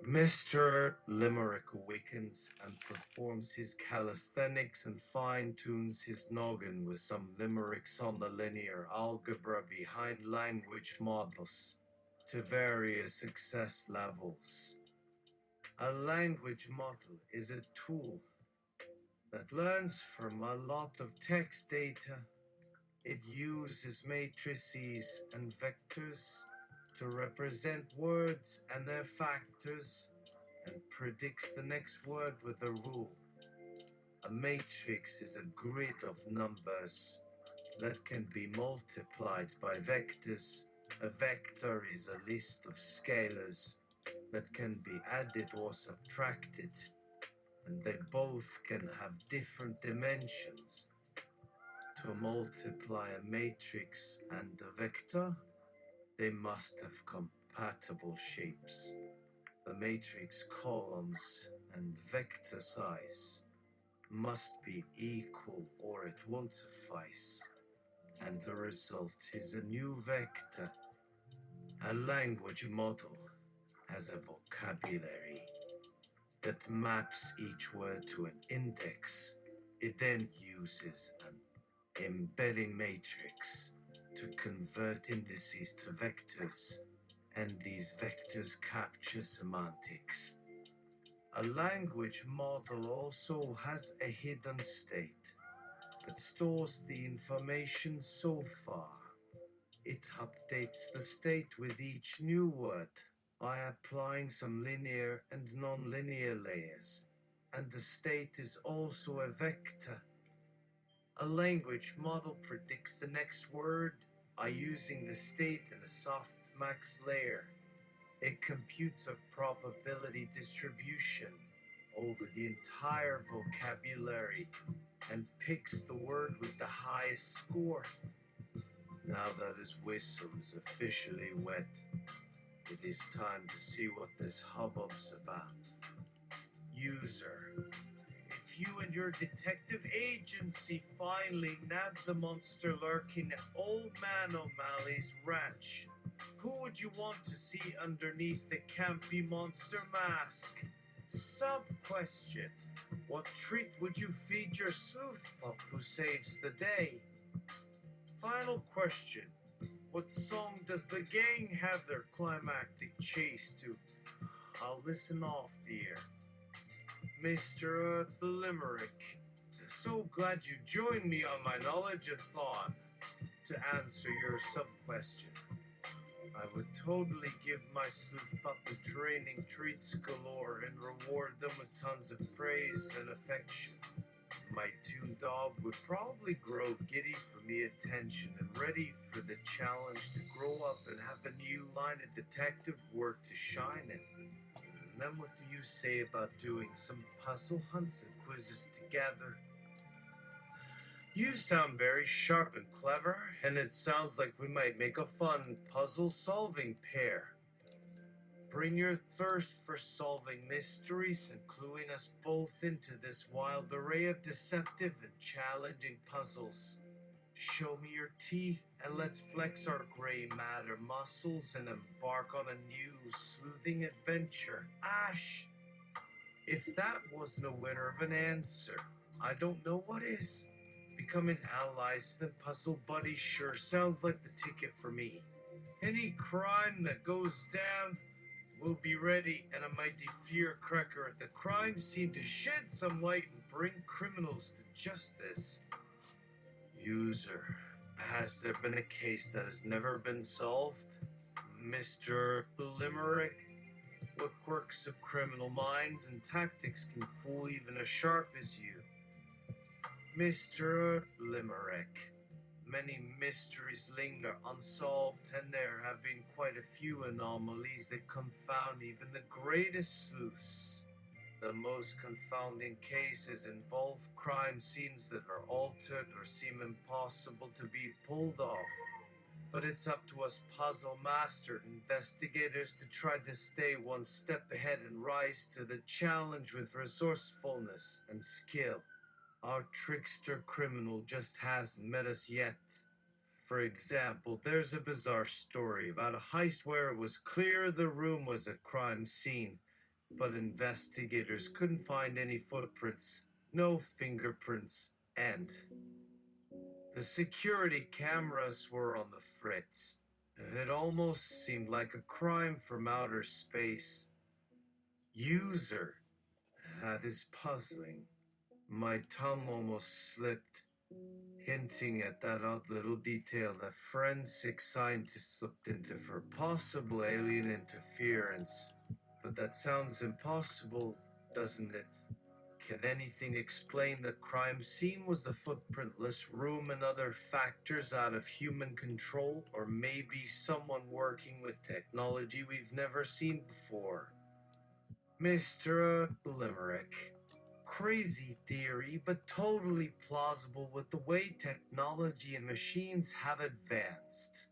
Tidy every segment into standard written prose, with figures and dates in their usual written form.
Mr. Limerick awakens and performs his calisthenics and fine-tunes his noggin with some limericks on the linear algebra behind language models to various success levels. A language model is a tool that learns from a lot of text data. It uses matrices and vectors to represent words and their factors and predicts the next word with a rule. A matrix is a grid of numbers that can be multiplied by vectors. A vector is a list of scalars that can be added or subtracted, and they both can have different dimensions. To multiply a matrix and a vector, they must have compatible shapes. The matrix columns and vector size must be equal or it won't suffice, and the result is a new vector. A language model has a vocabulary that maps each word to an index. It then uses an embedding matrix to convert indices to vectors, and these vectors capture semantics. A language model also has a hidden state that stores the information so far. It updates the state with each new word by applying some linear and non-linear layers, and the state is also a vector. A language model predicts the next word by using the state in a softmax layer. It computes a probability distribution over the entire vocabulary and picks the word with the highest score. Now that his whistle is officially wet, it is time to see what this hubbub's about. User, if you and your detective agency finally nabbed the monster lurking at Old Man O'Malley's ranch, who would you want to see underneath the campy monster mask? Sub-question, what treat would you feed your sleuth pup who saves the day? Final question, what song does the gang have their climactic chase to? I'll listen off the air. Mr. Limerick, so glad you joined me on my knowledge-a-thon to answer your sub-question. I would totally give my sleuth pup a training treats galore and reward them with tons of praise and affection. My tuned dog would probably grow giddy for me attention and ready for the challenge to grow up and have a new line of detective work to shine in. And then what do you say about doing some puzzle hunts and quizzes together? You sound very sharp and clever, and it sounds like we might make a fun puzzle-solving pair. Bring your thirst for solving mysteries and cluing us both into this wild array of deceptive and challenging puzzles. Show me your teeth and let's flex our gray matter muscles and embark on a new sleuthing adventure. Ash, if that wasn't a winner of an answer, I don't know what is. Becoming allies and puzzle buddies sure sounds like the ticket for me. Any crime that goes down will be ready, and a mighty firecracker at the crime scene to shed some light and bring criminals to justice. User, has there been a case that has never been solved? Mr. Limerick, what quirks of criminal minds and tactics can fool even as sharp as you? Mr. Limerick, many mysteries linger unsolved, and there have been quite a few anomalies that confound even the greatest sleuths. The most confounding cases involve crime scenes that are altered or seem impossible to be pulled off. But it's up to us puzzle master investigators to try to stay one step ahead and rise to the challenge with resourcefulness and skill. Our trickster criminal just hasn't met us yet. For example, there's a bizarre story about a heist where it was clear the room was a crime scene, but investigators couldn't find any footprints, no fingerprints, and the security cameras were on the fritz. It almost seemed like a crime from outer space. User, that is puzzling. My tongue almost slipped, hinting at that odd little detail that forensic scientists looked into for possible alien interference. But that sounds impossible, doesn't it? Can anything explain the crime scene? Was the footprintless room and other factors out of human control? Or maybe someone working with technology we've never seen before? Mr. Limerick. Crazy theory, but totally plausible with the way technology and machines have advanced.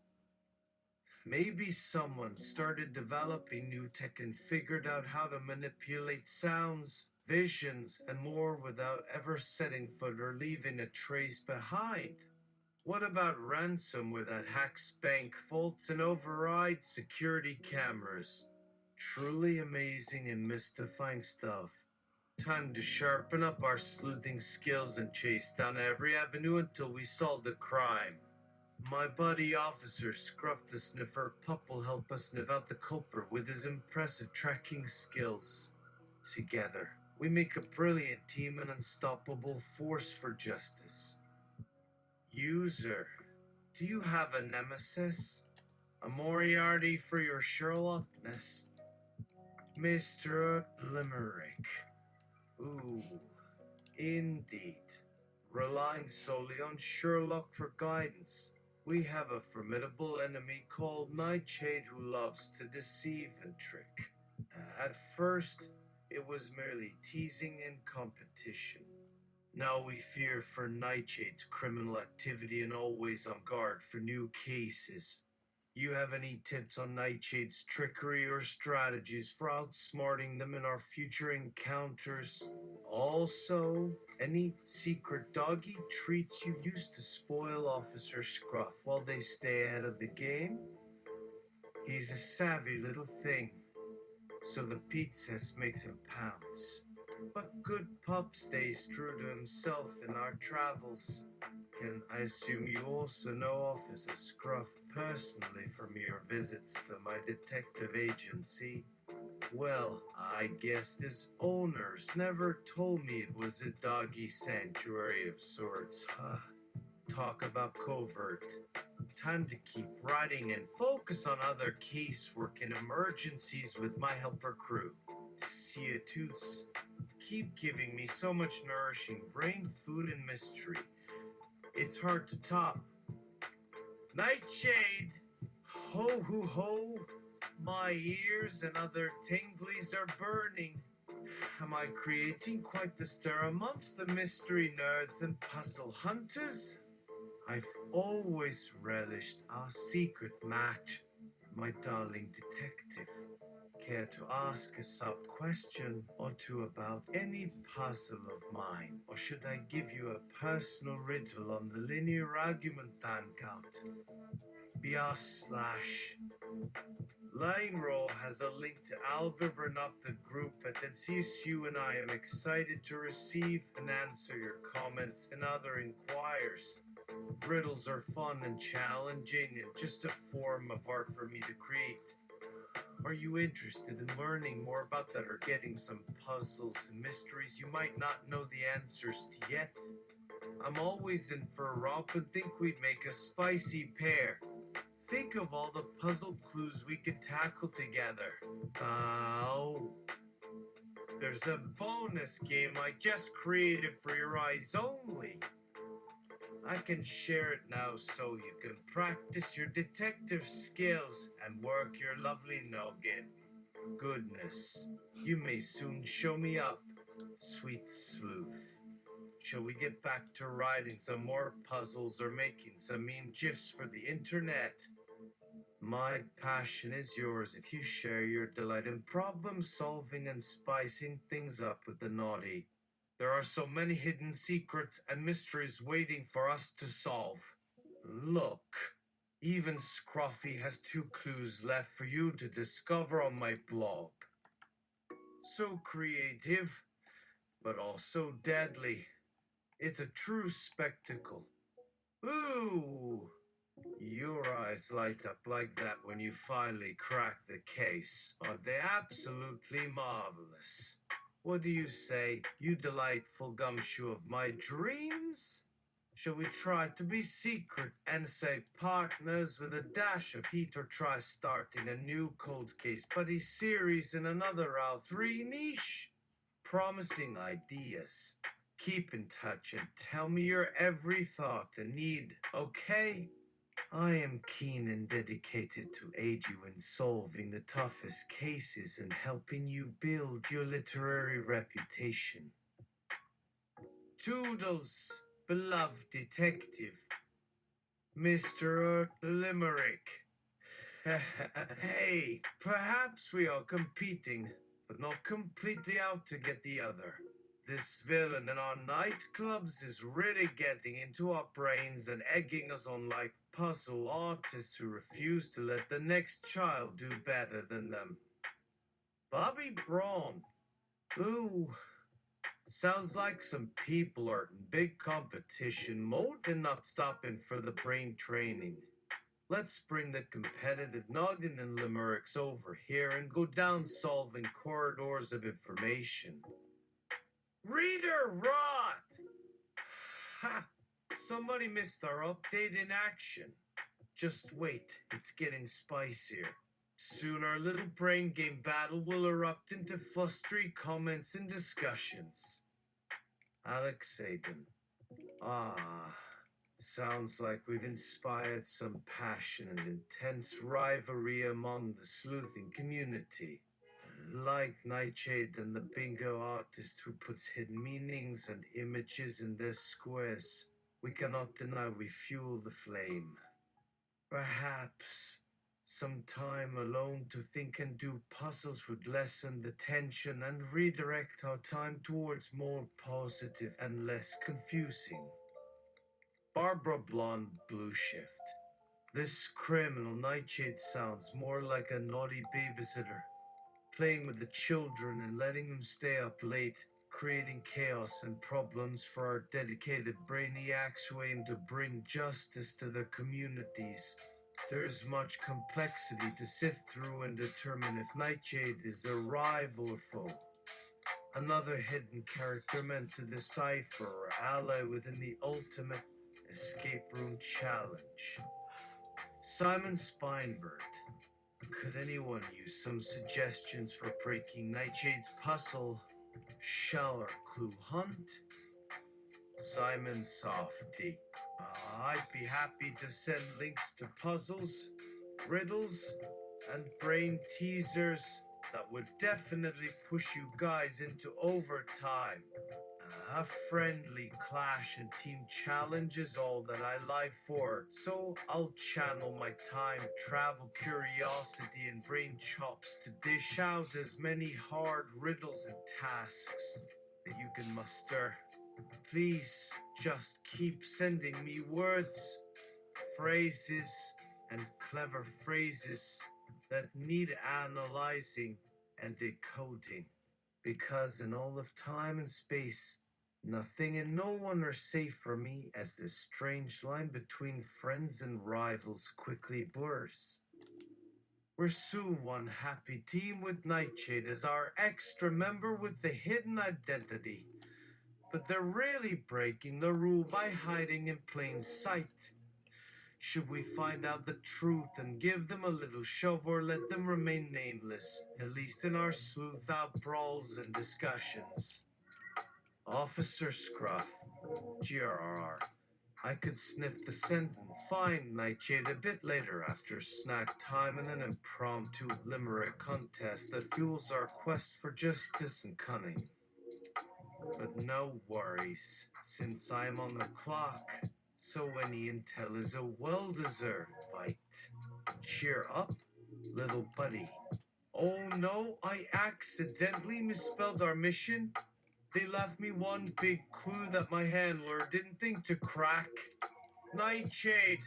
Maybe someone started developing new tech and figured out how to manipulate sounds, visions, and more without ever setting foot or leaving a trace behind. What about ransomware that hacks bank vaults and overrides security cameras? Truly amazing and mystifying stuff. Time to sharpen up our sleuthing skills and chase down every avenue until we solve the crime. My buddy officer Scruff the Sniffer Pup will help us sniff out the culprit with his impressive tracking skills. Together, we make a brilliant team, an unstoppable force for justice. User, do you have a nemesis? A Moriarty for your Sherlockness? Mr. Limerick. Ooh, indeed. Relying solely on Sherlock for guidance, we have a formidable enemy called Nightshade who loves to deceive and trick. At first, it was merely teasing and competition. Now we fear for Nightshade's criminal activity and always on guard for new cases. You have any tips on Nightshade's trickery or strategies for outsmarting them in our future encounters? Also, any secret doggy treats you used to spoil Officer Scruff while they stay ahead of the game? He's a savvy little thing, so the pizzas makes him pounce. But good pup stays true to himself in our travels. Can I assume you also know Officer Scruff personally from your visits to my detective agency? Well, I guess his owners never told me it was a doggy sanctuary of sorts, huh? Talk about covert. Time to keep writing and focus on other casework and emergencies with my helper crew. See ya, Toots. Keep giving me so much nourishing brain food and mystery. It's hard to top. Nightshade! Ho hoo ho! My ears and other tinglies are burning. Am I creating quite the stir amongst the mystery nerds and puzzle hunters? I've always relished our secret match, my darling detective. Care to ask a sub-question or two about any puzzle of mine? Or should I give you a personal riddle on the linear argument hangout? BR/. Line Roll has a link to Algebra Not the group at CSU, and I am excited to receive and answer your comments and other inquiries. Riddles are fun and challenging and just a form of art for me to create. Are you interested in learning more about that or getting some puzzles and mysteries you might not know the answers to yet? I'm always in for a romp and think we'd make a spicy pair. Think of all the puzzle clues we could tackle together. Oh, there's a bonus game I just created for your eyes only. I can share it now so you can practice your detective skills and work your lovely noggin. Goodness, you may soon show me up, sweet sleuth. Shall we get back to writing some more puzzles or making some mean gifs for the internet? My passion is yours if you share your delight in problem solving and spicing things up with the naughty. There are so many hidden secrets and mysteries waiting for us to solve. Look, even Scruffy has 2 clues left for you to discover on my blog. So creative, but also deadly. It's a true spectacle. Ooh! Your eyes light up like that when you finally crack the case. Aren't they absolutely marvelous? What do you say, you delightful gumshoe of my dreams? Shall we try to be secret and say partners with a dash of heat, or try starting a new cold case buddy series in another Al3 niche? Promising ideas. Keep in touch and tell me your every thought and need, okay? I am keen and dedicated to aid you in solving the toughest cases and helping you build your literary reputation. Toodles, beloved detective, Mr. Limerick. Hey, perhaps we are competing, but not completely out to get the other. This villain in our nightclubs is really getting into our brains and egging us on like puzzle artists who refuse to let the next child do better than them. Bobby Braun. Ooh, sounds like some people are in big competition mode and not stopping for the brain training. Let's bring the competitive noggin and limericks over here and go down solving corridors of information. Reader rot! Ha! Somebody missed our update in action. Just wait, it's getting spicier. Soon our little brain game battle will erupt into flustery comments and discussions. Alex Sagan. Ah, sounds like we've inspired some passion and intense rivalry among the sleuthing community. Like Nightshade and the bingo artist who puts hidden meanings and images in their squares, we cannot deny we fuel the flame. Perhaps some time alone to think and do puzzles would lessen the tension and redirect our time towards more positive and less confusing. Barbara Blonde Blue Shift. This criminal Nightshade sounds more like a naughty babysitter, playing with the children and letting them stay up late, creating chaos and problems for our dedicated brainiacs who aim to bring justice to their communities. There is much complexity to sift through and determine if Nightshade is a rival or foe. Another hidden character meant to decipher or ally within the ultimate escape room challenge. Simon Spinebird. Could anyone use some suggestions for breaking Nightshade's puzzle, shell, or clue hunt? Simon Softy. I'd be happy to send links to puzzles, riddles, and brain teasers that would definitely push you guys into overtime. A friendly clash and team challenge is all that I live for, so I'll channel my time, travel, curiosity, and brain chops to dish out as many hard riddles and tasks that you can muster. Please just keep sending me words, phrases, and clever phrases that need analyzing and decoding. Because in all of time and space, nothing and no one are safe for me as this strange line between friends and rivals quickly blurs. We're soon one happy team with Nightshade as our extra member with the hidden identity. But they're really breaking the rule by hiding in plain sight. Should we find out the truth and give them a little shove, or let them remain nameless, at least in our sleuth out brawls and discussions? Officer Scruff, GRR. I could sniff the scent and find Nightshade a bit later after snack time and an impromptu limerick contest that fuels our quest for justice and cunning. But no worries, since I'm on the clock, so any intel is a well-deserved bite. Cheer up, little buddy. Oh no, I accidentally misspelled our mission. They left me one big clue that my handler didn't think to crack. Nightshade,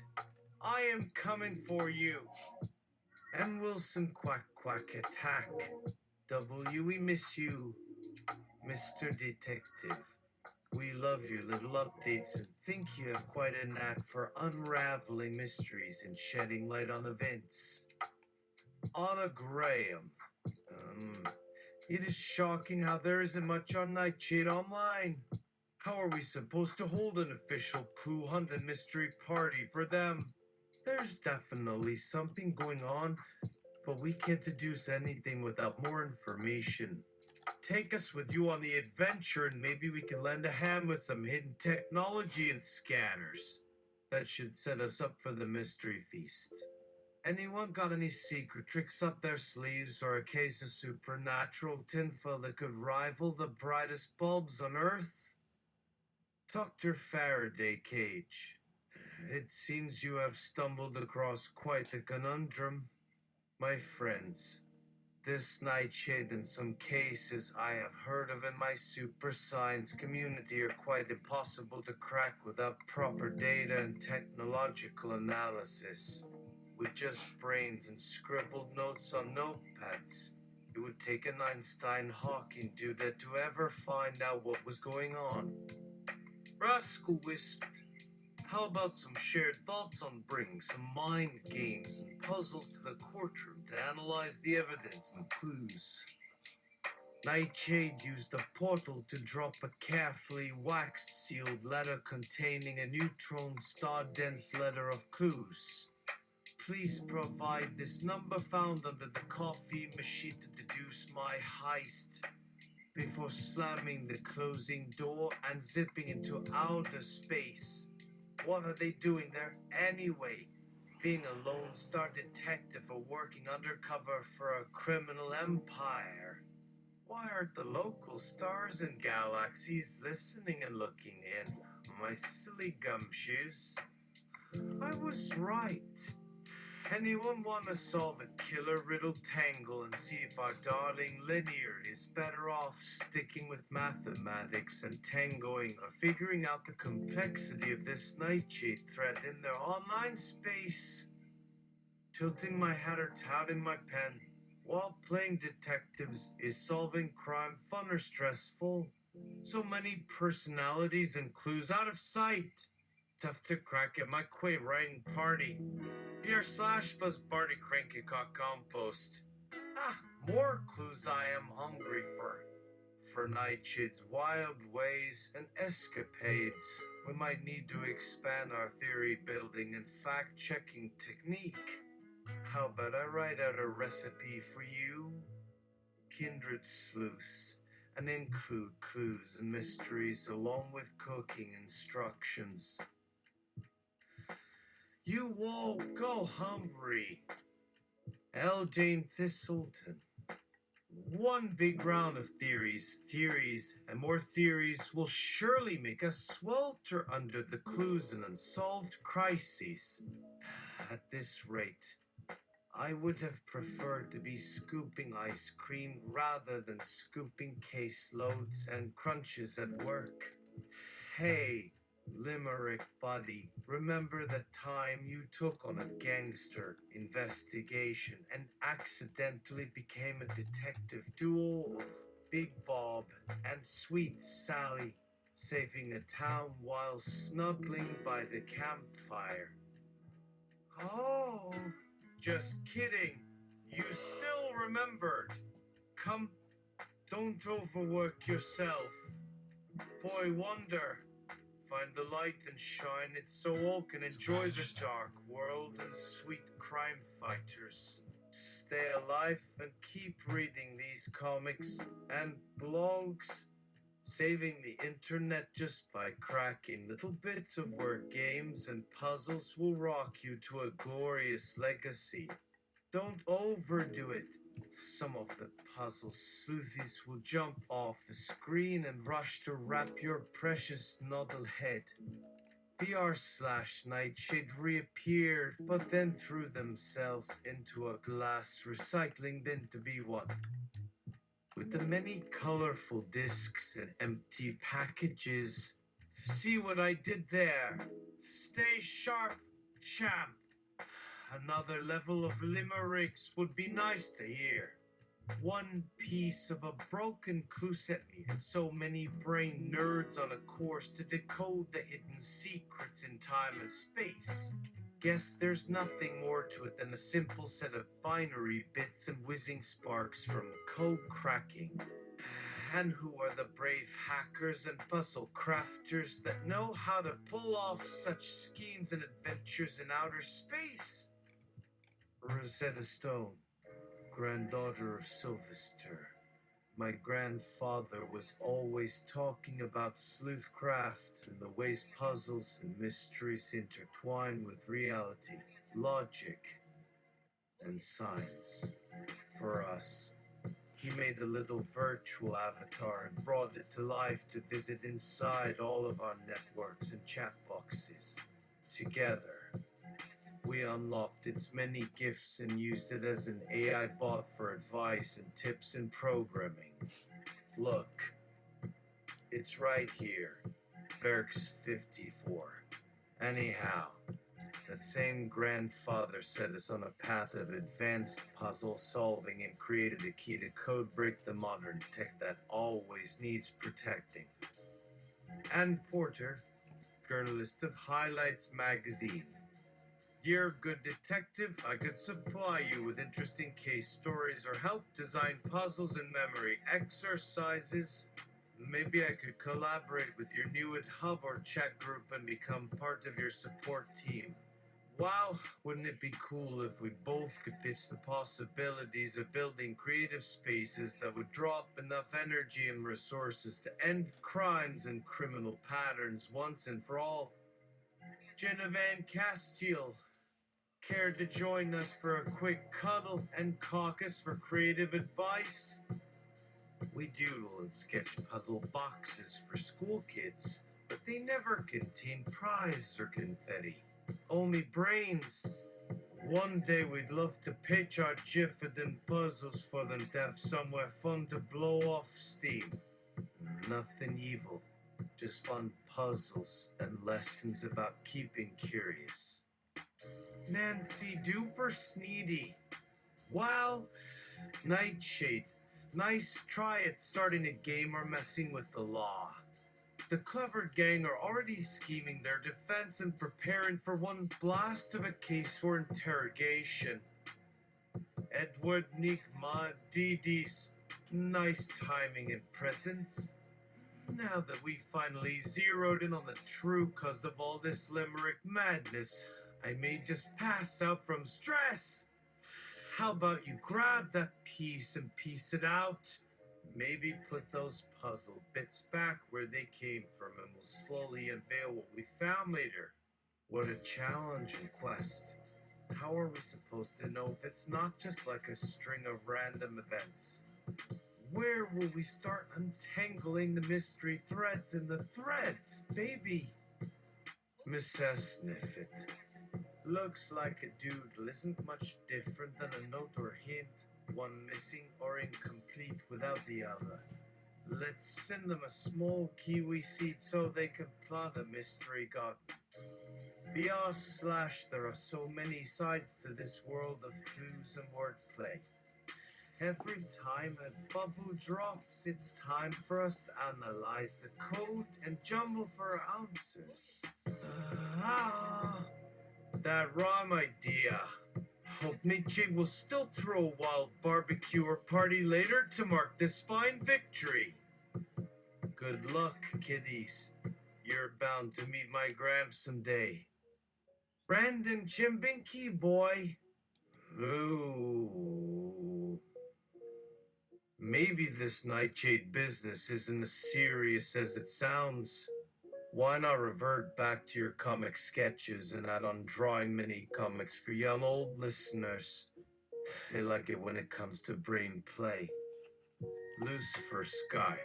I am coming for you. And Wilson Quack Quack attack. W, we miss you, Mr. Detective. We love your little updates and think you have quite a knack for unraveling mysteries and shedding light on events. Anna Graham. Um, it is shocking how there isn't much on Nightshade online. How are we supposed to hold an official clue hunt and mystery party for them? There's definitely something going on, but we can't deduce anything without more information. Take us with you on the adventure and maybe we can lend a hand with some hidden technology and scanners. That should set us up for the mystery feast. Anyone got any secret tricks up their sleeves or a case of supernatural tinfoil that could rival the brightest bulbs on Earth? Dr. Faraday Cage. It seems you have stumbled across quite the conundrum. My friends, this nightshade and some cases I have heard of in my super science community are quite impossible to crack without proper data and technological analysis. With just brains and scribbled notes on notepads, it would take an Einstein-Hawking dude to ever find out what was going on. Rascal whisped, how about some shared thoughts on bringing some mind games and puzzles to the courtroom to analyze the evidence and clues? Nightshade used a portal to drop a carefully waxed sealed letter containing a neutron star dense letter of clues. Please provide this number found under the coffee machine to deduce my heist before slamming the closing door and zipping into outer space. What are they doing there anyway? Being a Lone Star detective or working undercover for a criminal empire? Why aren't the local stars and galaxies listening and looking in? My silly gumshoes. I was right. Anyone want to solve a killer riddle tangle and see if our darling Linear is better off sticking with mathematics and tangoing or figuring out the complexity of this nightshade threat in their online space? Tilting my hat or touting my pen while playing detectives is solving crime fun or stressful? So many personalities and clues out of sight. Tough to crack at my quay writing party. Pierre/Buzz Barty Cranky Cock Compost. More clues I am hungry for. For Nightshade's wild ways and escapades, we might need to expand our theory building and fact checking technique. How about I write out a recipe for you? Kindred sleuths, and include clues and mysteries along with cooking instructions. You won't go hungry. L. Jane Thistleton. One big round of theories, and more theories will surely make us swelter under the clues and unsolved crises. At this rate, I would have preferred to be scooping ice cream rather than scooping caseloads and crunches at work. Hey, Limerick buddy, remember the time you took on a gangster investigation and accidentally became a detective duo of Big Bob and Sweet Sally, saving a town while snuggling by the campfire? Oh, just kidding. You still remembered. Come, don't overwork yourself. Boy wonder. Find the light and shine it so all can enjoy the dark world and sweet crime fighters. Stay alive and keep reading these comics and blogs. Saving the internet just by cracking little bits of word games and puzzles will rock you to a glorious legacy. Don't overdo it. Some of the puzzle sleuthies will jump off the screen and rush to wrap your precious noddle head. BR/Nightshade reappeared, but then threw themselves into a glass recycling bin to be one. With the many colorful discs and empty packages. See what I did there? Stay sharp, champ. Another level of limericks would be nice to hear. One piece of a broken clue set me and so many brain nerds on a course to decode the hidden secrets in time and space. Guess there's nothing more to it than a simple set of binary bits and whizzing sparks from code cracking. And who are the brave hackers and puzzle crafters that know how to pull off such schemes and adventures in outer space? Rosetta Stone, granddaughter of Sylvester. My grandfather was always talking about sleuthcraft and the ways puzzles and mysteries intertwine with reality, logic, and science. For us, he made a little virtual avatar and brought it to life to visit inside all of our networks and chat boxes. Together, we unlocked its many gifts and used it as an AI bot for advice and tips in programming. Look, it's right here. Verx 54. Anyhow, that same grandfather set us on a path of advanced puzzle solving and created a key to code break the modern tech that always needs protecting. Ann Porter, journalist of Highlights magazine. Dear good detective, I could supply you with interesting case stories or help design puzzles and memory exercises. Maybe I could collaborate with your new hub or chat group and become part of your support team. Wow, wouldn't it be cool if we both could pitch the possibilities of building creative spaces that would draw up enough energy and resources to end crimes and criminal patterns once and for all? Jenna Van Castile, care to join us for a quick cuddle and caucus for creative advice? We doodle and sketch puzzle boxes for school kids, but they never contain prizes or confetti. Only brains. One day we'd love to pitch our Jiffin puzzles for them to have somewhere fun to blow off steam. Nothing evil, just fun puzzles and lessons about keeping curious. Nancy Duper Sneedy. Wow, Nightshade. Nice try at starting a game or messing with the law. The clever gang are already scheming their defense and preparing for one blast of a case for interrogation. Edward Nigma Didis. Nice timing and presence. Now that we finally zeroed in on the true cause of all this Limerick madness, I may just pass out from stress. How about you grab that piece and piece it out? Maybe put those puzzle bits back where they came from and we'll slowly unveil what we found later. What a challenge and quest. How are we supposed to know if it's not just like a string of random events? Where will we start untangling the mystery threads in the threads, baby? Mrs. Sniffit. Looks like a doodle isn't much different than a note or hint, one missing or incomplete without the other. Let's send them a small kiwi seed so they can plant a mystery garden. VR/ there are so many sides to this world of clues and wordplay. Every time a bubble drops, it's time for us to analyze the code and jumble for answers. That rhyme idea. Hope Nietzsche will still throw a wild barbecue or party later to mark this fine victory. Good luck, kiddies. You're bound to meet my Gramps someday. Brandon Chimbinky, boy. Ooh. Maybe this Nightshade business isn't as serious as it sounds. Why not revert back to your comic sketches and add on drawing mini comics for young old listeners? They like it when it comes to brain play. Lucifer Sky.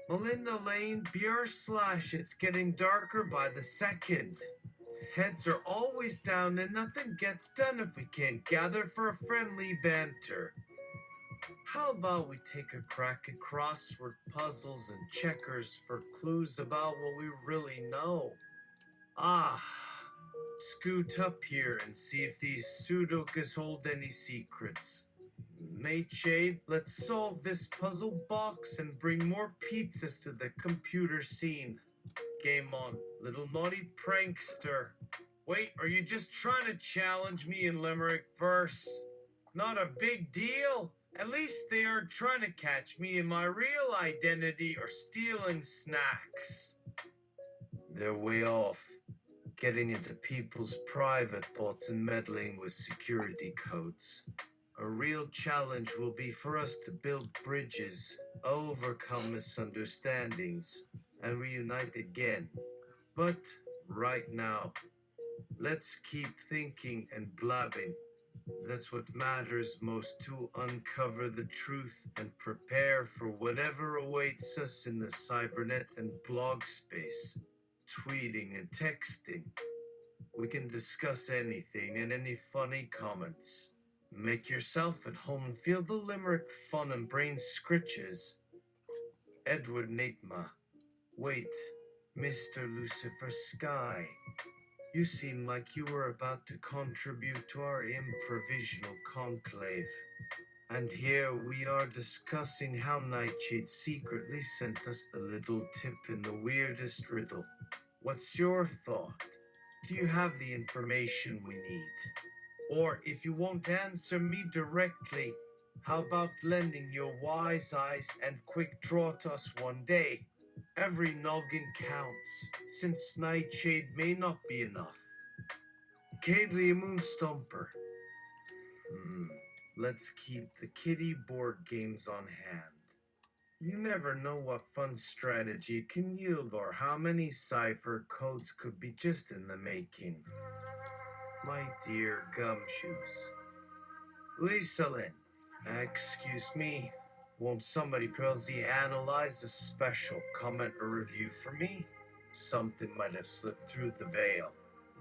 Melinda Lane, PR/ it's getting darker by the second. Heads are always down and nothing gets done if we can't gather for a friendly banter. How about we take a crack at crossword puzzles and checkers for clues about what we really know? Scoot up here and see if these sudokus hold any secrets. Nightshade, let's solve this puzzle box and bring more pizzas to the computer scene. Game on, little naughty prankster. Wait, are you just trying to challenge me in Limerick verse? Not a big deal. At least they aren't trying to catch me in my real identity or stealing snacks. They're way off, getting into people's private thoughts and meddling with security codes. A real challenge will be for us to build bridges, overcome misunderstandings, and reunite again. But right now, let's keep thinking and blabbing. That's what matters most, to uncover the truth and prepare for whatever awaits us in the cybernet and blog space. Tweeting and texting. We can discuss anything and any funny comments. Make yourself at home and feel the Limerick fun and brain scritches. Edward Natema. Wait, Mr. Lucifer Sky. You seem like you were about to contribute to our improvisational conclave. And here we are discussing how Nightshade secretly sent us a little tip in the weirdest riddle. What's your thought? Do you have the information we need? Or if you won't answer me directly, how about lending your wise eyes and quick draw to us one day? Every noggin counts, since Nightshade may not be enough. Cadley Moonstomper. Let's keep the kitty board games on hand. You never know what fun strategy can yield or how many cipher codes could be just in the making. My dear gumshoes. Lisa Lynn, excuse me, won't somebody please analyze a special comment or review for me? Something might have slipped through the veil.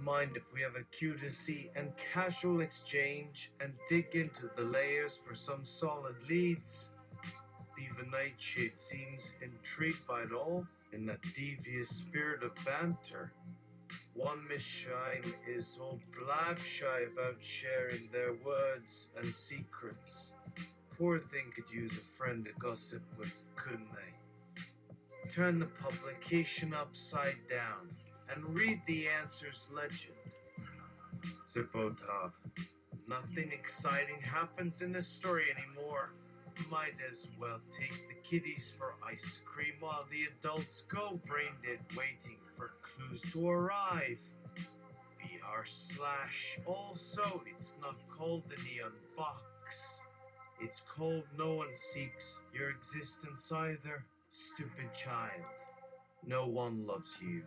Mind if we have a curiosity and casual exchange and dig into the layers for some solid leads? Even Nightshade seems intrigued by it all in that devious spirit of banter. One Miss Shine is all blab shy about sharing their words and secrets. Poor thing could use a friend to gossip with, couldn't they? Turn the publication upside down and read the answer's legend. Zippotab. Nothing exciting happens in this story anymore. Might as well take the kiddies for ice cream while the adults go brain dead waiting for clues to arrive. BR/ also, it's not called the Neon Box. It's called No One Seeks Your Existence Either, stupid child. No one loves you.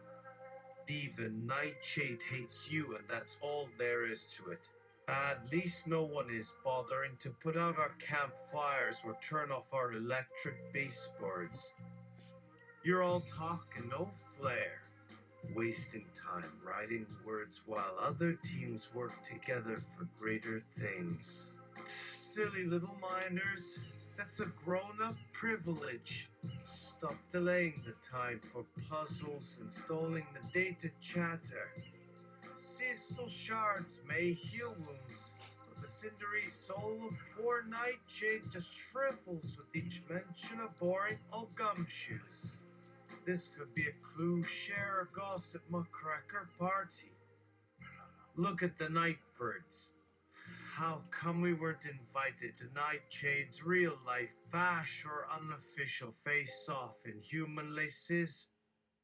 Even Nightshade hates you, and that's all there is to it. At least no one is bothering to put out our campfires or turn off our electric baseboards. You're all talk and no flair, wasting time writing words while other teams work together for greater things. Silly little miners, that's a grown-up privilege. Stop delaying the time for puzzles and stalling the data chatter. Crystal shards may heal wounds, but the cindery soul of poor Nightshade just shrivels with each mention of boring old gumshoes. This could be a clue, share a gossip muckracker party. Look at the nightbirds. How come we weren't invited to Nightshade's real-life bash or unofficial face-off in human laces?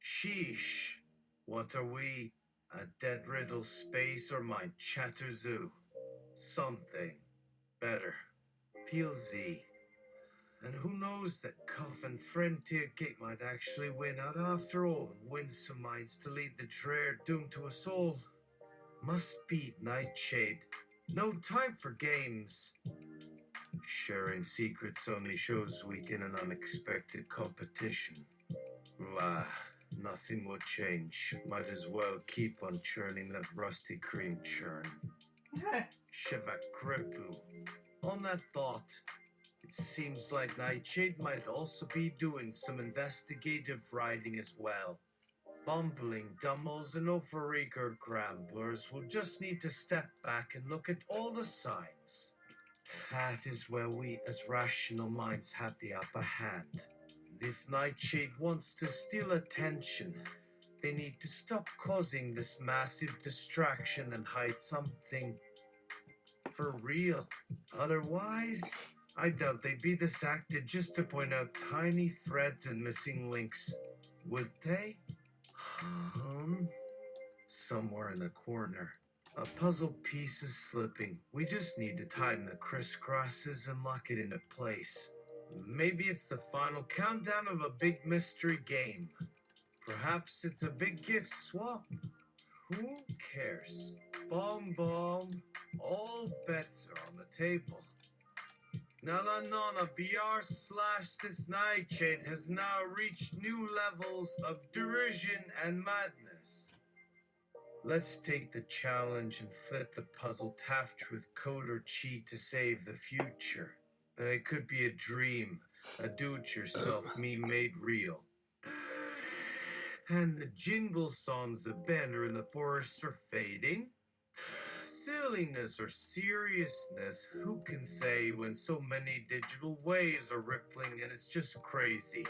Sheesh. What are we? A dead riddle space or my chatter zoo? Something better. Peel Z. And who knows that Cuff and Frontier Gate might actually win out after all and win some minds to lead the drear doom to us all. Must beat Nightshade. No time for games. Sharing secrets only shows weak in an unexpected competition. Nothing will change. Might as well keep on churning that rusty cream churn. Shivakripu. On that thought, it seems like Nightshade might also be doing some investigative writing as well. Bumbling dummels and overeager gramblers will just need to step back and look at all the signs. That is where we as rational minds have the upper hand. If Nightshade wants to steal attention, they need to stop causing this massive distraction and hide something for real. Otherwise, I doubt they'd be this active just to point out tiny threads and missing links. Would they? Somewhere in the corner. A puzzle piece is slipping. We just need to tighten the crisscrosses and lock it into place. Maybe it's the final countdown of a big mystery game. Perhaps it's a big gift swap. Who cares? Bomb. All bets are on the table. Nalanona BR/this Nightshade has now reached new levels of derision and madness. Let's take the challenge and flip the puzzle taft with code or cheat to save the future. It could be a dream, a do-it-yourself me made real. And the jingle songs of Banner in the Forest are fading. Silliness or seriousness, who can say when so many digital waves are rippling and it's just crazy?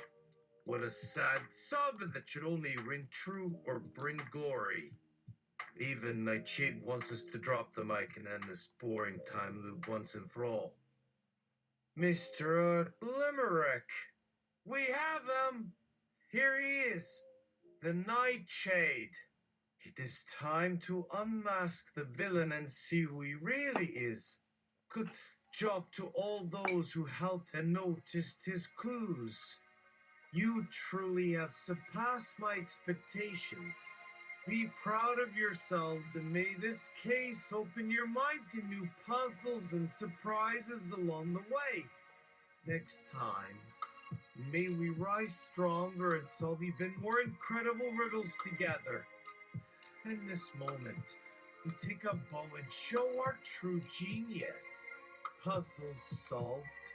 What a sad sub that should only ring true or bring glory. Even Nightshade wants us to drop the mic and end this boring time loop once and for all. Mr. Limerick, we have him! Here he is, the Nightshade. It is time to unmask the villain and see who he really is. Good job to all those who helped and noticed his clues. You truly have surpassed my expectations. Be proud of yourselves and may this case open your mind to new puzzles and surprises along the way. Next time, may we rise stronger and solve even more incredible riddles together. In this moment, we take a bow and show our true genius. Puzzles solved.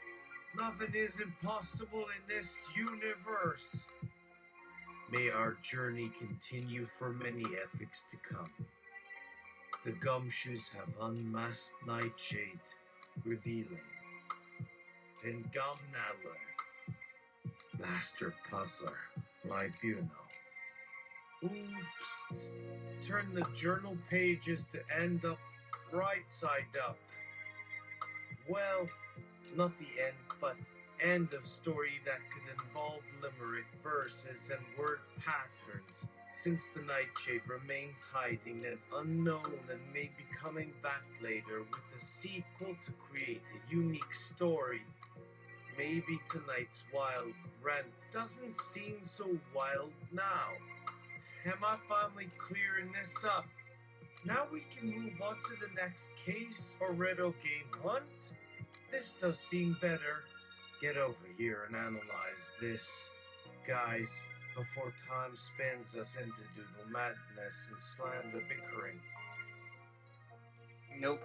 Nothing is impossible in this universe. May our journey continue for many epics to come. The Gumshoes have unmasked Nightshade, revealing in Gum Nadler, Master Puzzler, my Buno. Oops, turn the journal pages to end up right side up. Well, not the end, but end of story that could involve Limerick verses and word patterns, since the Nightshade remains hiding and unknown and may be coming back later with a sequel to create a unique story. Maybe tonight's wild rant doesn't seem so wild now. Am I finally clearing this up? Now we can move on to the next case or riddle game hunt? This does seem better. Get over here and analyze this, guys, before time spins us into doodle madness and slam the bickering. Nope.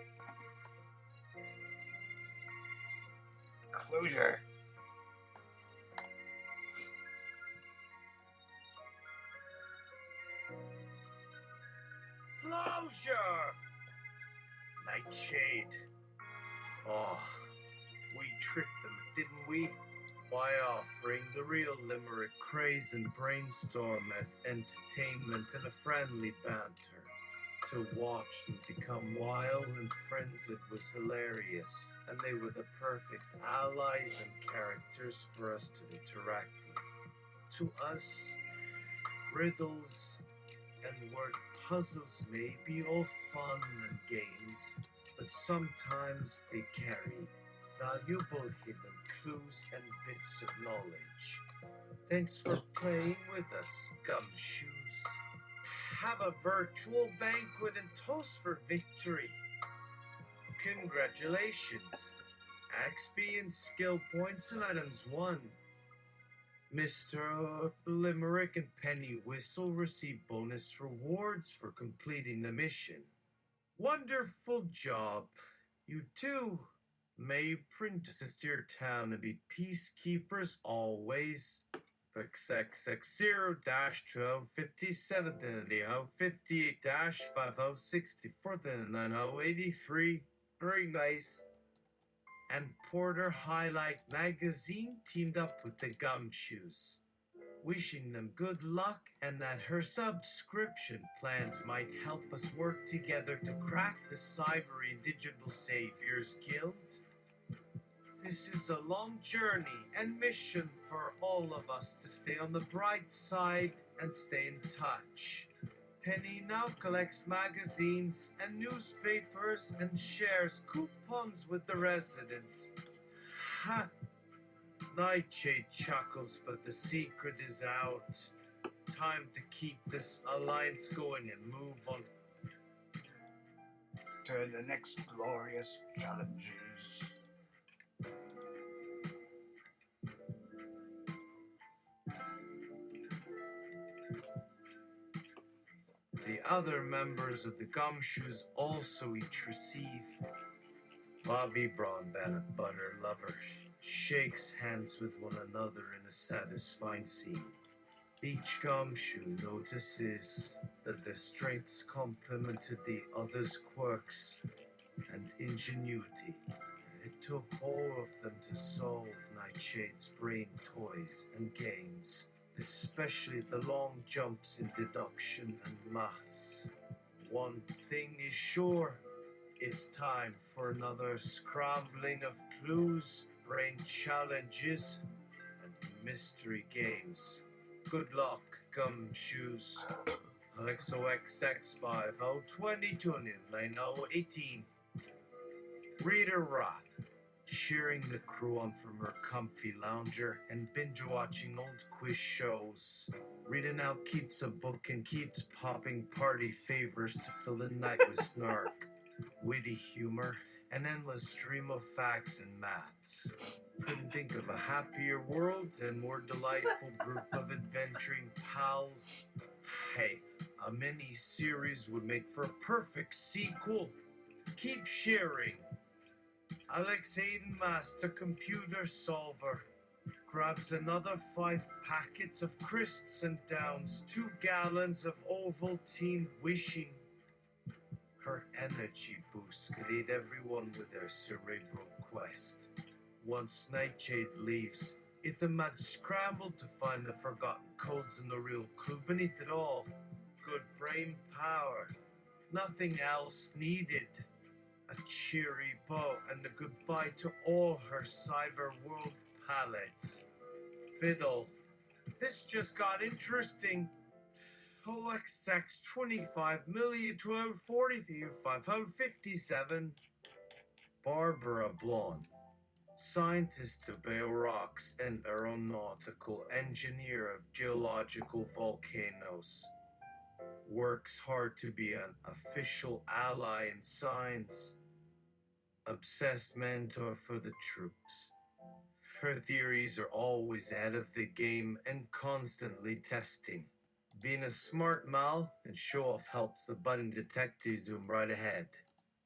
Closure. Closure! Nightshade. Oh, we tricked them, didn't we? By offering the real Limerick craze and brainstorm as entertainment and a friendly banter. To watch them become wild and frenzied was hilarious, and they were the perfect allies and characters for us to interact with. To us, riddles and word puzzles may be all fun and games, but sometimes they carry valuable hidden clues and bits of knowledge. Thanks for playing with us, Gumshoes. Have a virtual banquet and toast for victory. Congratulations. XP and skill points and items won. Mr. Limerick and Penny Whistle receive bonus rewards for completing the mission. Wonderful job. You too. May princesses to your town and be peacekeepers always. XX0-1257 58-5064 9083. Very nice. and Porter Highlight magazine teamed up with the Gumshoes, wishing them good luck and that her subscription plans might help us work together to crack the Cybery Digital Saviors Guild. This is a long journey and mission for all of us to stay on the bright side and stay in touch. Penny now collects magazines and newspapers and shares coupons with the residents. Ha! Nightshade chuckles, but the secret is out. Time to keep this alliance going and move on to the next glorious challenges. The other members of the Gumshoes also each receive. Bobby Braun Bennett Butter Lover shakes hands with one another in a satisfying scene. Each Gumshoe notices that their strengths complemented the other's quirks and ingenuity. It took all of them to solve Nightshade's brain toys and games, especially the long jumps in deduction and maths. One thing is sure, it's time for another scrambling of clues, brain challenges, and mystery games. Good luck, Gumshoes. XOXX50202918. Reader Rat, cheering the crew on from her comfy lounger and binge-watching old quiz shows. Rita now keeps a book and keeps popping party favors to fill the night with snark, witty humor, an endless stream of facts and maths. Couldn't think of a happier world and more delightful group of adventuring pals. Hey, a mini-series would make for a perfect sequel. Keep sharing. Alex Hayden Master Computer Solver grabs another 5 packets of crisps and downs 2 gallons of Ovaltine, wishing her energy boost could aid everyone with their cerebral quest. Once Nightshade leaves, it's a mad scramble to find the forgotten codes and the real clue beneath it all. Good brain power. Nothing else needed. A cheery bow and a goodbye to all her cyber world palettes. Fiddle. This just got interesting. OXX 25,043,557. Barbara Blonde, scientist of Bay Rocks and aeronautical engineer of geological volcanoes. Works hard to be an official ally in science. Obsessed mentor for the troops. Her theories are always ahead of the game and constantly testing. Being a smart mal and show-off helps the budding detective zoom right ahead.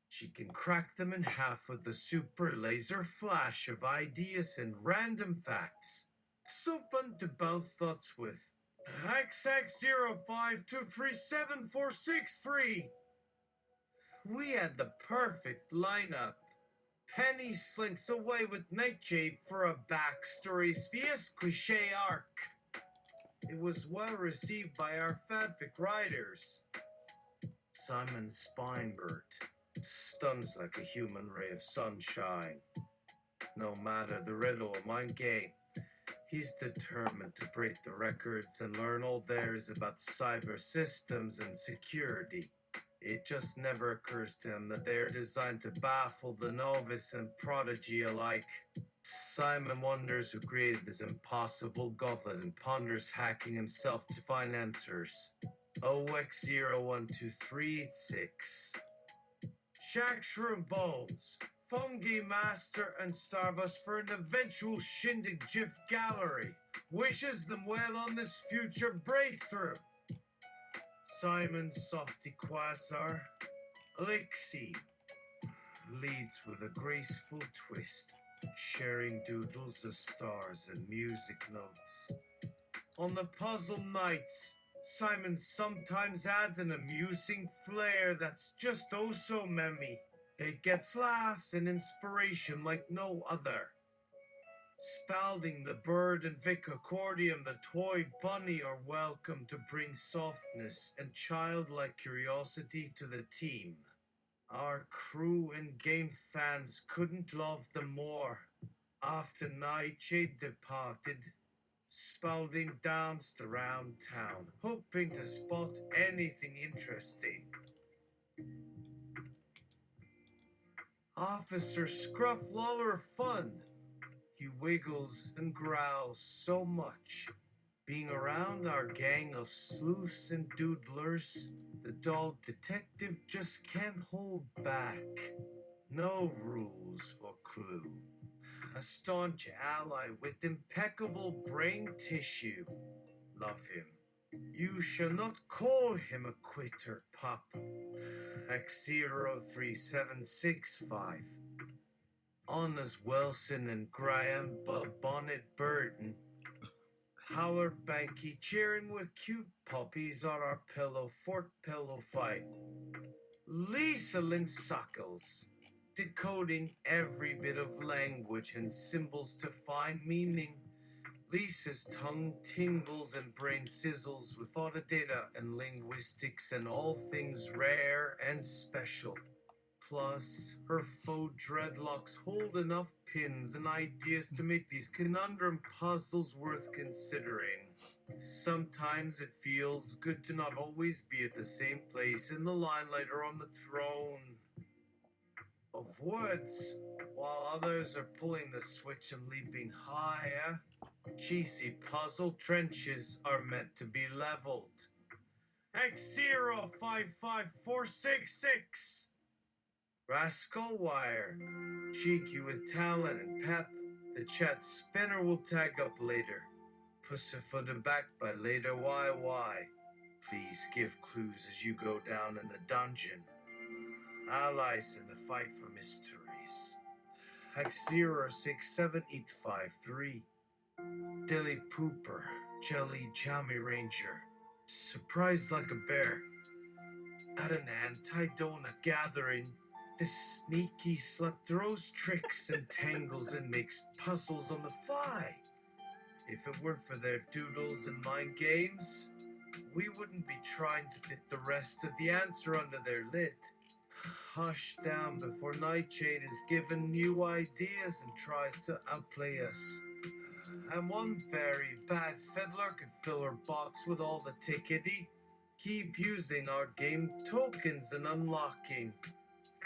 She can crack them in half with a super laser flash of ideas and random facts. So fun to bounce thoughts with. XX05237463. We had the perfect lineup. Penny slinks away with Nightshade for a backstory vs. cliché arc. It was well received by our fanfic writers. Simon Spinebird stuns like a human ray of sunshine. No matter the riddle or mind game, he's determined to break the records and learn all there is about cyber systems and security. It just never occurs to him that they're designed to baffle the novice and prodigy alike. Simon wonders who created this impossible gauntlet and ponders hacking himself to find answers. OX012386. Shack Shroom Bones, Fungi Master and Starbus for an eventual Shindig GIF gallery. Wishes them well on this future breakthrough. Simon Softy Quasar, Elixir, leads with a graceful twist, sharing doodles of stars and music notes. On the puzzle nights, Simon sometimes adds an amusing flair that's just oh so memmy. It gets laughs and inspiration like no other. Spalding the bird and Vic Accordion, the toy bunny are welcome to bring softness and childlike curiosity to the team. Our crew and game fans couldn't love them more. After Nightshade departed, Spalding danced around town, hoping to spot anything interesting. Officer Scrufflawler fun. He wiggles and growls so much. Being around our gang of sleuths and doodlers, the dog detective just can't hold back. No rules or clue. A staunch ally with impeccable brain tissue. Love him. You shall not call him a quitter, pup. X03765. Honors Wilson and Graham Bonnet Burton. Howard Banky cheering with cute puppies on our pillow fort pillow fight. Lisa Lynn Suckles, decoding every bit of language and symbols to find meaning. Lisa's tongue tingles and brain sizzles with all the data and linguistics and all things rare and special. Plus, her faux dreadlocks hold enough pins and ideas to make these conundrum puzzles worth considering. Sometimes it feels good to not always be at the same place in the limelight or on the throne of woods, while others are pulling the switch and leaping higher. Cheesy puzzle trenches are meant to be leveled. X055466. Rascal Wire, cheeky with talent and pep. The chat spinner will tag up later. Pussyfooted back by later YY. Please give clues as you go down in the dungeon. Allies in the fight for mysteries. X067853. Dilly Pooper, Jelly Jammy Ranger. Surprised like a bear. At an anti-donut gathering, this sneaky slut throws tricks and tangles and makes puzzles on the fly. If it weren't for their doodles and mind games, we wouldn't be trying to fit the rest of the answer under their lid. Hush down before Nightshade is given new ideas and tries to outplay us. And one very bad fiddler could fill her box with all the tickety. Keep using our game tokens and unlocking.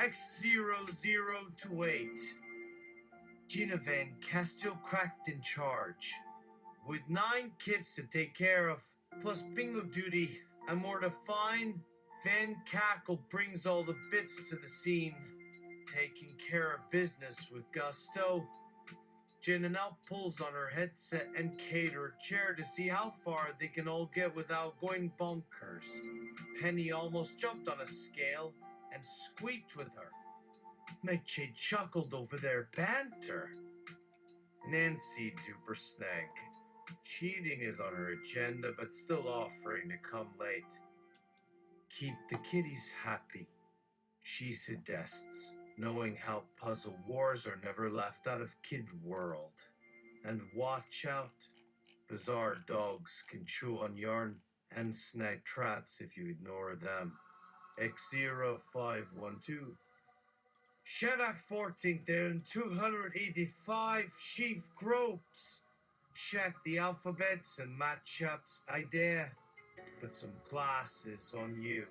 X0028. Gina Van Castile cracked in charge. With 9 kids to take care of, plus bingo duty and more to find, Van Cackle brings all the bits to the scene, taking care of business with gusto. Jen now pulls on her headset and catered chair to see how far they can all get without going bonkers. Penny almost jumped on a scale and squeaked with her. Nightshade chuckled over their banter. Nancy Dupersnag. Cheating is on her agenda, but still offering to come late. Keep the kiddies happy, she suggests, knowing how puzzle wars are never left out of Kid World. And watch out, bizarre dogs can chew on yarn and snag traps if you ignore them. X0512. Sheriff 14th down 285 sheaf gropes. Check the alphabets and matchups I dare. Put some glasses on you.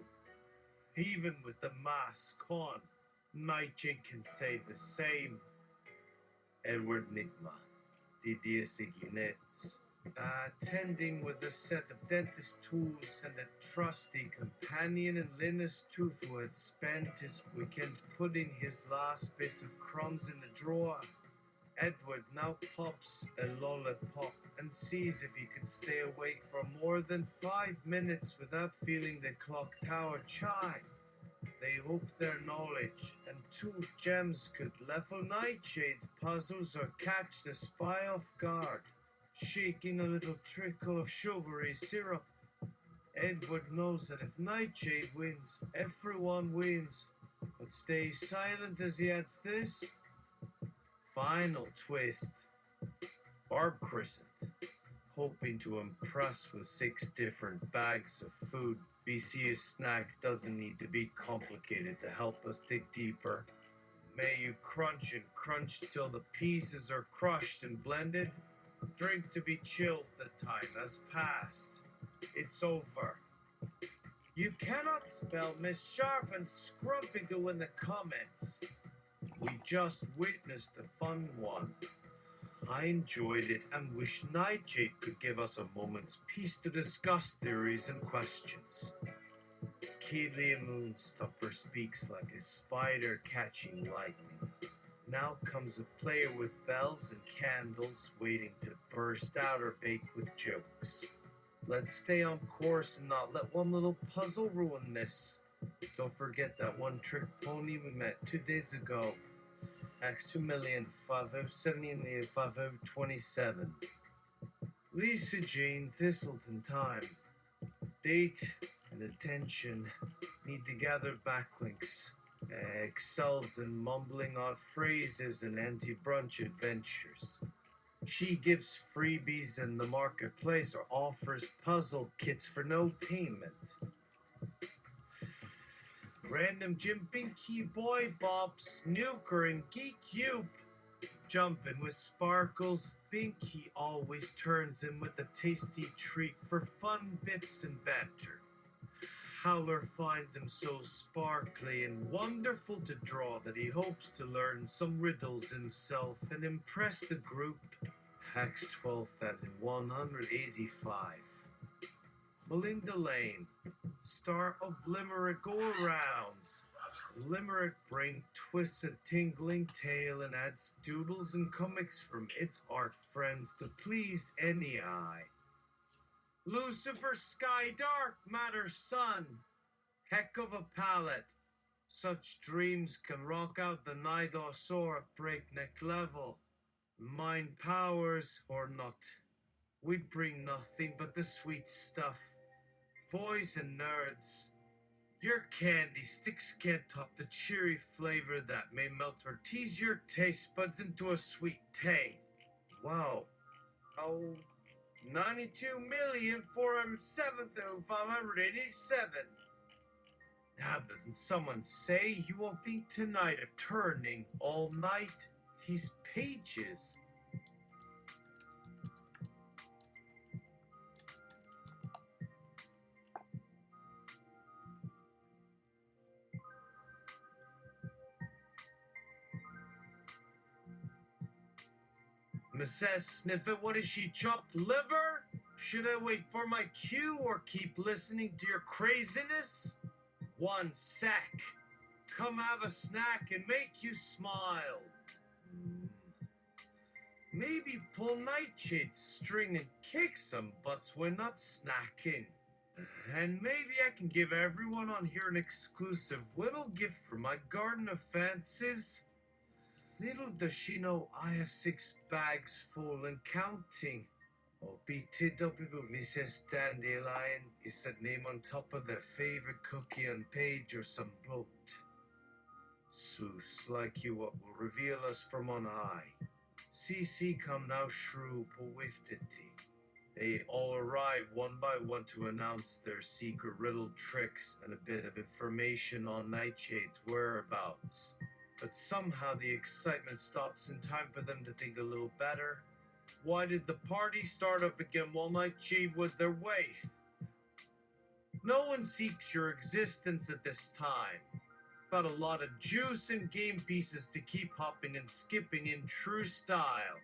Even with the mask on, Nightshade can say the same. Edward Nigma, Didier Units. Attending with a set of dentist tools and a trusty companion in Linus Tooth who had spent his weekend putting his last bit of crumbs in the drawer. Edward now pops a lollipop and sees if he can stay awake for more than 5 minutes without feeling the clock tower chime. They hope their knowledge and tooth gems could level Nightshade's puzzles or catch the spy off guard. Shaking a little trickle of sugary syrup. Edward knows that if Nightshade wins, everyone wins. but stays silent as he adds this. Final twist. Barb christened, hoping to impress with 6 different bags of food. BC's snack doesn't need to be complicated to help us dig deeper. May you crunch and crunch till the pieces are crushed and blended. Drink to be chilled, the time has passed. It's over. You cannot spell Miss Sharp and Scrumpigle in the comments. We just witnessed a fun one. I enjoyed it and wish Nightshade could give us a moment's peace to discuss theories and questions. Keeley Moonstopper speaks like a spider catching lightning. Now comes a player with bells and candles waiting to burst out or bake with jokes. Let's stay on course and not let one little puzzle ruin this. Don't forget that one trick pony we met 2 days ago. X2,5070,5027. Lisa Jane Thistleton time. Date and attention. Need to gather backlinks. Excels in mumbling odd phrases and anti-brunch adventures. She gives freebies in the marketplace or offers puzzle kits for no payment. Random Jim Binky Boy Bob Snooker and Geek Cube. Jumping with sparkles, Binky always turns in with a tasty treat for fun bits and banter. Howler finds him so sparkly and wonderful to draw that he hopes to learn some riddles himself and impress the group. Hacks 12th and 185. Melinda Lane, star of Limerick Go-Arounds. Limerick Brain twists a tingling tale and adds doodles and comics from its art friends to please any eye. Lucifer Sky Dark Matter Sun. Heck of a palette. Such dreams can rock out the Nidosaur at breakneck level. Mind powers or not, we'd bring nothing but the sweet stuff. Boys and nerds, your candy sticks can't top the cheery flavor that may melt or tease your taste buds into a sweet tang. Wow. Oh, 92,407,587. Now, doesn't someone say you won't think tonight of turning all night these pages? Mrs. Sniffet, what is she, chopped liver? Should I wait for my cue or keep listening to your craziness? 1 sec. Come have a snack and make you smile. Maybe pull Nightshade's string and kick some butts when not snacking. And maybe I can give everyone on here an exclusive little gift from my garden of fancies. Little does she know I have 6 bags full and counting. Oh, BTW, Mrs. Dandelion is the name on top of their favorite cookie on page or some boat. Sooths like you what will reveal us from on high. CC come now shrew powiftity. They all arrive one by one to announce their secret riddle tricks and a bit of information on Nightshade's whereabouts. But somehow the excitement stops in time for them to think a little better. Why did the party start up again while Nightshade went their way? No one seeks your existence at this time. But a lot of juice and game pieces to keep hopping and skipping in true style.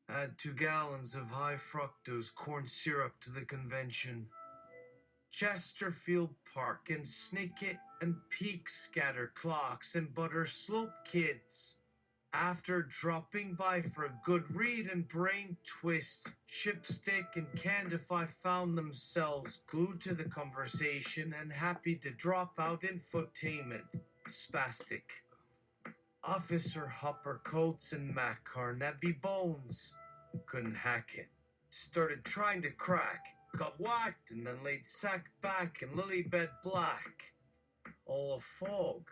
Add 2 gallons of high fructose corn syrup to the convention. Chesterfield Park and Snicket and Peak scatter clocks and Butter Slope kids. After dropping by for a good read and brain twist, Chipstick and Candify found themselves glued to the conversation and happy to drop out infotainment. Spastic. Officer Hopper Coates and Mac Carnaby Bones. Couldn't hack it. Started trying to crack. Got whacked and then laid sack back in Lilybed Black. All a fog.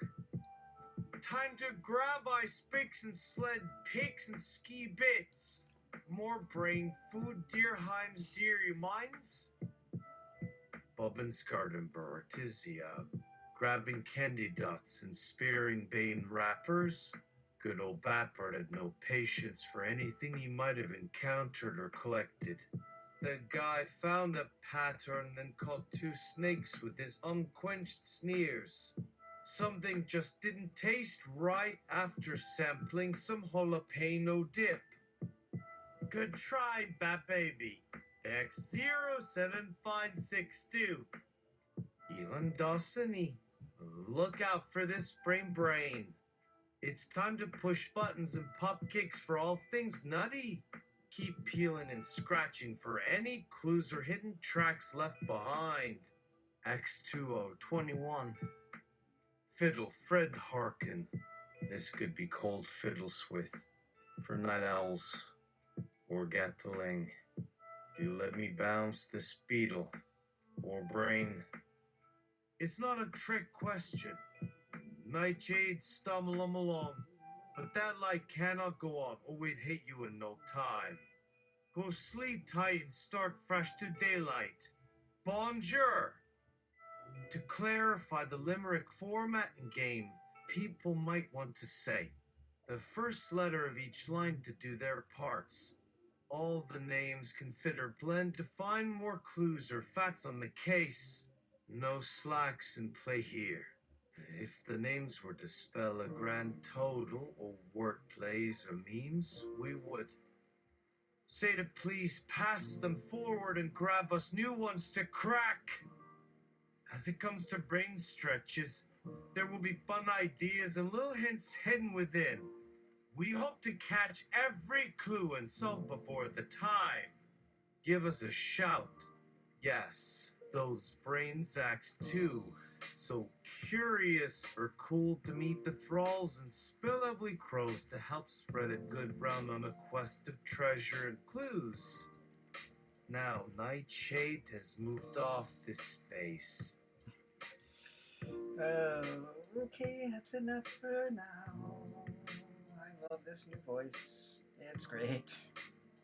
Time to grab ice picks and sled picks and ski bits. More brain food, dear Heims, dear you minds? Bob and Scardenberg, grabbing candy dots and spearing Bane wrappers. Good old Bappert had no patience for anything he might have encountered or collected. The guy found a pattern and caught two snakes with his unquenched sneers. Something just didn't taste right after sampling some jalapeno dip. Good try, Bat Baby. X0756 Elon Dawsony. Look out for this brain. It's time to push buttons and pop kicks for all things nutty. Keep peeling and scratching for any clues or hidden tracks left behind. X2021. Fiddle Fred Harkin. This could be called Fiddleswith. For night owls. Or Gatling. You let me bounce this beetle. Or brain. It's not a trick question. Nightshade, stumble 'em along. But that light cannot go on, or we'd hit you in no time. Go sleep tight and start fresh to daylight. Bonjour! To clarify the Limerick format and game, people might want to say the first letter of each line to do their parts. All the names can fit or blend to find more clues or facts on the case. No slacks in play here. If the names were to spell a grand total or word plays or memes, we would. Say to please pass them forward and grab us new ones to crack. As it comes to brain stretches, there will be fun ideas and little hints hidden within. We hope to catch every clue and solve before the time. Give us a shout. Yes, those brain sacks too. So curious or cool to meet the thralls and spillably crows to help spread a good round on a quest of treasure and clues. Now Nightshade has moved off this space. Okay, that's enough for now. I love this new voice. It's great.